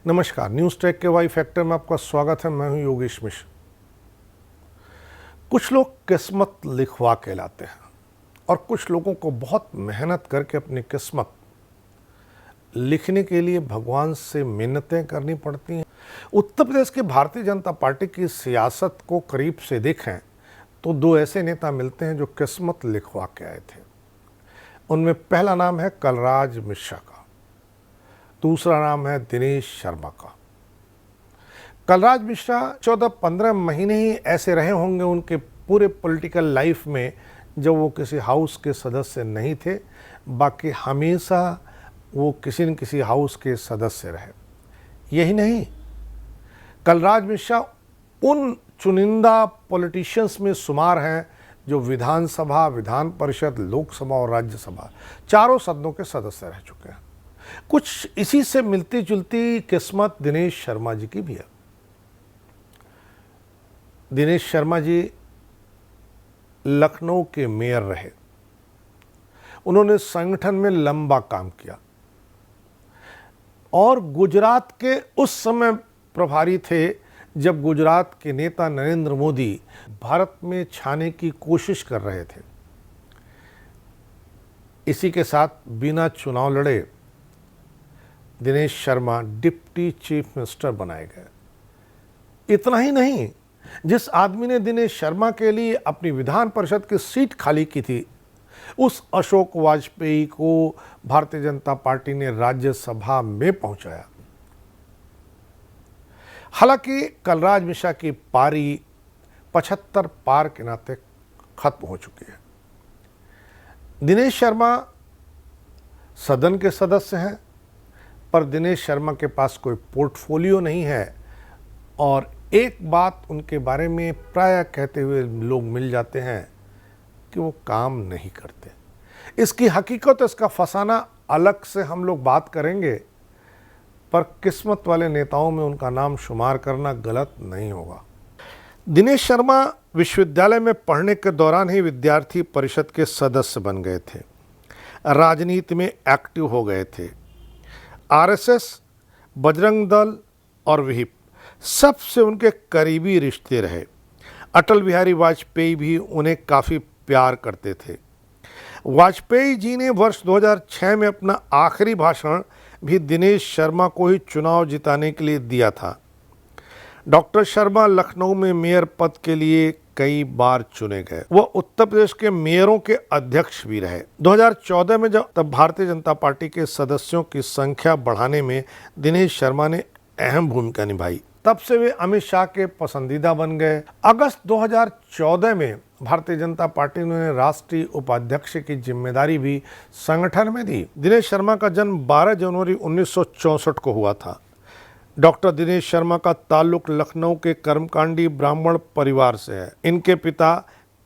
नमस्कार, news track के Y factor में आपका स्वागत है। मैं हूं योगेश मिश्र। कुछ लोग किस्मत लिखवा के लाते हैं और कुछ लोगों को बहुत मेहनत करके अपनी किस्मत लिखने के लिए भगवान से मिन्नतें करनी पड़ती हैं। उत्तर प्रदेश की भारतीय जनता पार्टी की सियासत को करीब से देखें तो दो ऐसे नेता मिलते हैं जो किस्मत लिखवा के आए थे। उनमें पहला नाम है कलराज मिश्रा का, दूसरा नाम है दिनेश शर्मा का। कलराज मिश्रा 14-15 महीने ही ऐसे रहे होंगे उनके पूरे पॉलिटिकल लाइफ में जब वो किसी हाउस के सदस्य नहीं थे, बाकी हमेशा वो किसी न किसी हाउस के सदस्य रहे। यही नहीं, कलराज मिश्रा उन चुनिंदा पॉलिटिशियंस में शुमार हैं जो विधानसभा, विधान परिषद, लोकसभा और राज्यसभा चारों सदनों के सदस्य रह चुके हैं। कुछ इसी से मिलती जुलती किस्मत दिनेश शर्मा जी की भी है। दिनेश शर्मा जी लखनऊ के मेयर रहे। उन्होंने संगठन में लंबा काम किया और गुजरात के उस समय प्रभारी थे जब गुजरात के नेता नरेंद्र मोदी भारत में छाने की कोशिश कर रहे थे। इसी के साथ बिना चुनाव लड़े Dinesh Sharma deputy chief minister बनाए गए। इतना ही नहीं, जिस आदमी ने दिनेश शर्मा के लिए अपनी विधान परिषद की सीट खाली की थी, उस अशोक वाजपेयी को भारतीय जनता पार्टी ने राज्यसभा में पहुंचाया। हालांकि कलराज मिश्रा की पारी 75 पार के नाते खत्म हो चुकी है। दिनेश शर्मा सदन के सदस्य हैं, पर दिनेश शर्मा के पास कोई पोर्टफोलियो नहीं है और एक बात उनके बारे में प्रायः कहते हुए लोग मिल जाते हैं कि वो काम नहीं करते। इसकी हकीकत, इसका फसाना अलग से हम लोग बात करेंगे, पर किस्मत वाले नेताओं में उनका नाम शुमार करना गलत नहीं होगा। दिनेश शर्मा विश्वविद्यालय में पढ़ने के दौरान ही विद्यार्थी परिषद के सदस्य बन गए थे, राजनीति में एक्टिव हो गए थे। आरएसएस, बजरंग दल और विहिप सबसे उनके करीबी रिश्ते रहे। अटल बिहारी वाजपेयी भी उन्हें काफ़ी प्यार करते थे। वाजपेयी जी ने वर्ष 2006 में अपना आखिरी भाषण भी दिनेश शर्मा को ही चुनाव जिताने के लिए दिया था। डॉक्टर शर्मा लखनऊ में मेयर पद के लिए कई बार चुने गए। वह उत्तर प्रदेश के मेयरों के अध्यक्ष भी रहे। 2014 में तब भारतीय जनता पार्टी के सदस्यों की संख्या बढ़ाने में दिनेश शर्मा ने अहम भूमिका निभाई। तब से वे अमित शाह के पसंदीदा बन गए। अगस्त 2014 में भारतीय जनता पार्टी ने राष्ट्रीय उपाध्यक्ष की जिम्मेदारी भी संगठन में दी। दिनेश शर्मा का जन्म 12 जनवरी 1964 को हुआ था। डॉक्टर दिनेश शर्मा का ताल्लुक लखनऊ के कर्मकांडी ब्राह्मण परिवार से है। इनके पिता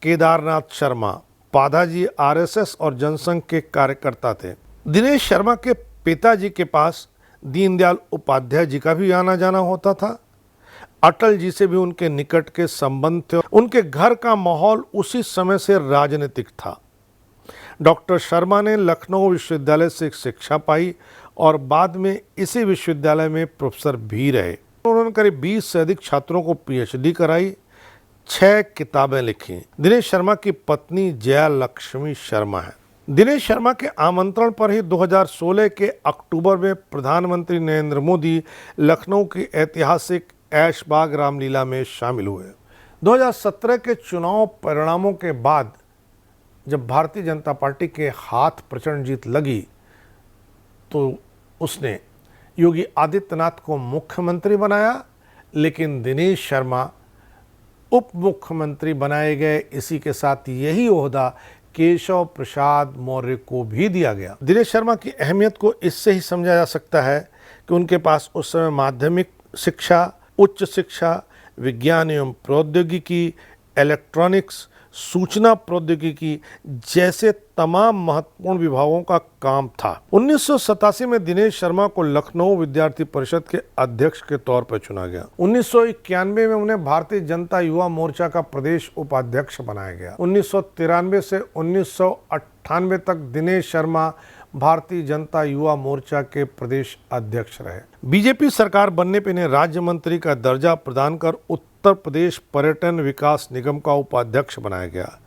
केदारनाथ शर्मा पादाजी आरएसएस और जनसंघ के कार्यकर्ता थे। दिनेश शर्मा के पिताजी के पास दीनदयाल उपाध्याय जी का भी आना जाना होता था। अटल जी से भी उनके निकट के संबंध थे। उनके घर का माहौल उसी समय से राजनीतिक था। डॉक्टर शर्मा ने लखनऊ विश्वविद्यालय से शिक्षा पाई और बाद में इसी विश्वविद्यालय में प्रोफेसर भी रहे। उन्होंने करीब 20 से अधिक छात्रों को पीएचडी कराई, 6 किताबें लिखी। दिनेश शर्मा की पत्नी जया लक्ष्मी शर्मा है। दिनेश शर्मा के आमंत्रण पर ही 2016 के अक्टूबर में प्रधानमंत्री नरेंद्र मोदी लखनऊ की ऐतिहासिक ऐशबाग रामलीला में शामिल हुए। 2017 के चुनाव परिणामों के बाद जब भारतीय जनता पार्टी के हाथ प्रचंड जीत लगी तो उसने योगी आदित्यनाथ को मुख्यमंत्री बनाया, लेकिन दिनेश शर्मा उप मुख्यमंत्री बनाए गए। इसी के साथ यही ओहदा केशव प्रसाद मौर्य को भी दिया गया। दिनेश शर्मा की अहमियत को इससे ही समझा जा सकता है कि उनके पास उस समय माध्यमिक शिक्षा, उच्च शिक्षा, विज्ञान एवं प्रौद्योगिकी, इलेक्ट्रॉनिक्स, सूचना प्रौद्योगिकी जैसे तमाम महत्वपूर्ण विभागों का काम था। 1987 में दिनेश शर्मा को लखनऊ विद्यार्थी परिषद के अध्यक्ष के तौर पर चुना गया। 1991 में उन्हें भारतीय जनता युवा मोर्चा का प्रदेश उपाध्यक्ष बनाया गया। 1993 से 1998 तक दिनेश शर्मा भारतीय जनता युवा मोर्चा के प्रदेश अध्यक्ष रहे। बीजेपी सरकार बनने पर इन्हें राज्य मंत्री का दर्जा प्रदान कर उत्तर प्रदेश पर्यटन विकास निगम का उपाध्यक्ष बनाया गया।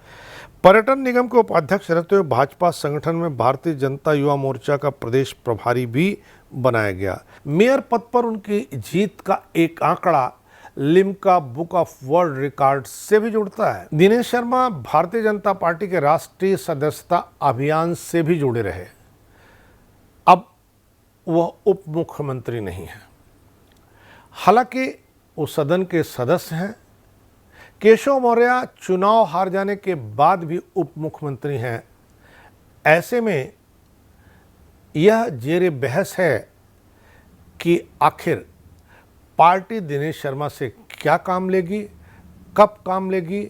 पर्यटन निगम के उपाध्यक्ष रहते हुए भाजपा संगठन में भारतीय जनता युवा मोर्चा का प्रदेश प्रभारी भी बनाया गया। मेयर पद पर उनकी जीत का एक आंकड़ा Limca book of world record से भी जुड़ता है। दिनेश शर्मा भारतीय जनता पार्टी के राष्ट्रीय सदस्यता अभियान से भी जुड़े रहे। अब वह उप मुख्यमंत्री नहीं है, हालांकि वो सदन के सदस्य हैं। केशव मौर्य चुनाव हार जाने के बाद भी उप मुख्यमंत्री हैं। ऐसे में यह जेरे बहस है कि आखिर पार्टी दिनेश शर्मा से क्या काम लेगी, कब काम लेगी,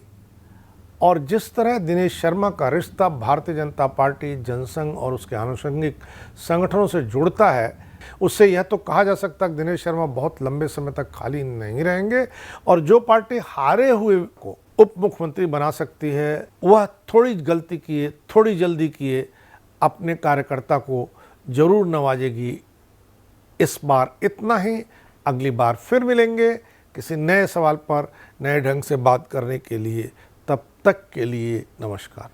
और जिस तरह दिनेश शर्मा का रिश्ता भारतीय जनता पार्टी, जनसंघ और उसके आनुषंगिक संगठनों से जुड़ता है, उससे यह तो कहा जा सकता है कि दिनेश शर्मा बहुत लंबे समय तक खाली नहीं रहेंगे और जो पार्टी हारे हुए को उप मुख्यमंत्री बना सकती है, वह थोड़ी गलती किए, थोड़ी जल्दी किए अपने कार्यकर्ता को जरूर नवाजेगी। इस बार इतना ही, अगली बार फिर मिलेंगे किसी नए सवाल पर नए ढंग से बात करने के लिए। तब तक के लिए नमस्कार।